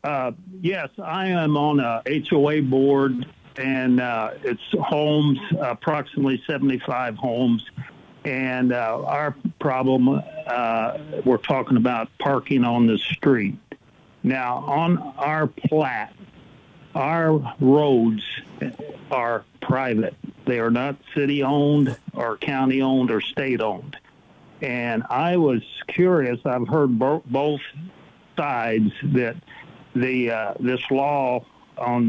Yes, I am on a HOA board, and it's homes, approximately 75 homes. And our problem, we're talking about parking on the street. Now, on our plat, our roads are private. They are not city-owned or county-owned or state-owned. And I was curious. I've heard both sides that this law on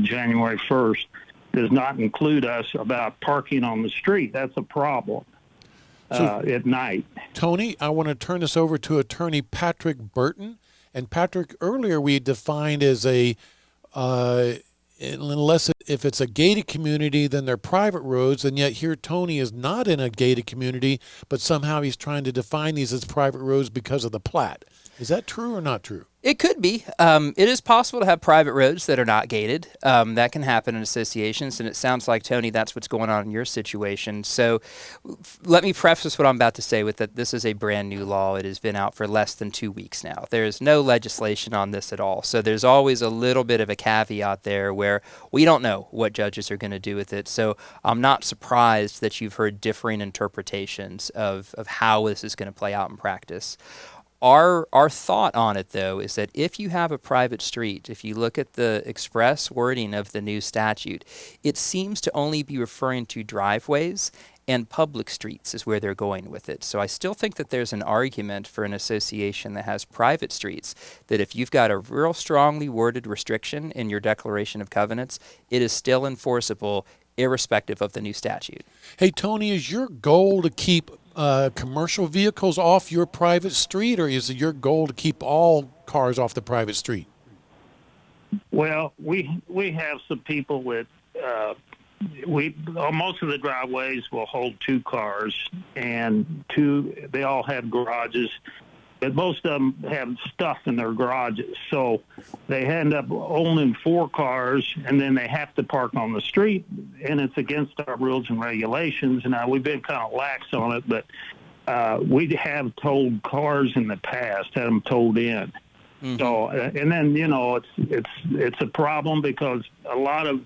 January 1st does not include us about parking on the street. That's a problem at night. Tony, I want to turn this over to Attorney Patrick Burton. And Patrick, earlier we defined as unless if it's a gated community, then they're private roads, and yet here Tony is not in a gated community, but somehow he's trying to define these as private roads because of the plat. Is that true or not true? It could be. It is possible to have private roads that are not gated. That can happen in associations, and it sounds like, Tony, that's what's going on in your situation. So let me preface what I'm about to say with that this is a brand new law. It has been out for less than 2 weeks now. There is no legislation on this at all. So there's always a little bit of a caveat there where we don't know what judges are going to do with it. So I'm not surprised that you've heard differing interpretations of how this is going to play out in practice. Our thought on it, though, is that if you have a private street, if you look at the express wording of the new statute, it seems to only be referring to driveways, and public streets is where they're going with it. So I still think that there's an argument for an association that has private streets, that if you've got a real strongly worded restriction in your declaration of covenants, it is still enforceable irrespective of the new statute. Hey, Tony, is your goal to keep commercial vehicles off your private street, or is it your goal to keep all cars off the private street? Well, we have some people with most of the driveways will hold 2 cars, and they all have garages, but most of them have stuff in their garages, so they end up owning 4 cars, and then they have to park on the street, and it's against our rules and regulations. Now, we've been kind of lax on it, but we have towed cars in the past, had them towed in. Mm-hmm. So, and then, it's a problem because a lot of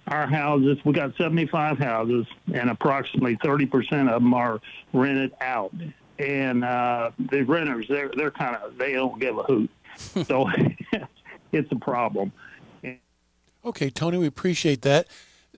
our houses, we got 75 houses, and approximately 30% of them are rented out. And the renters, they don't give a hoot. So it's a problem. Okay, Tony, we appreciate that.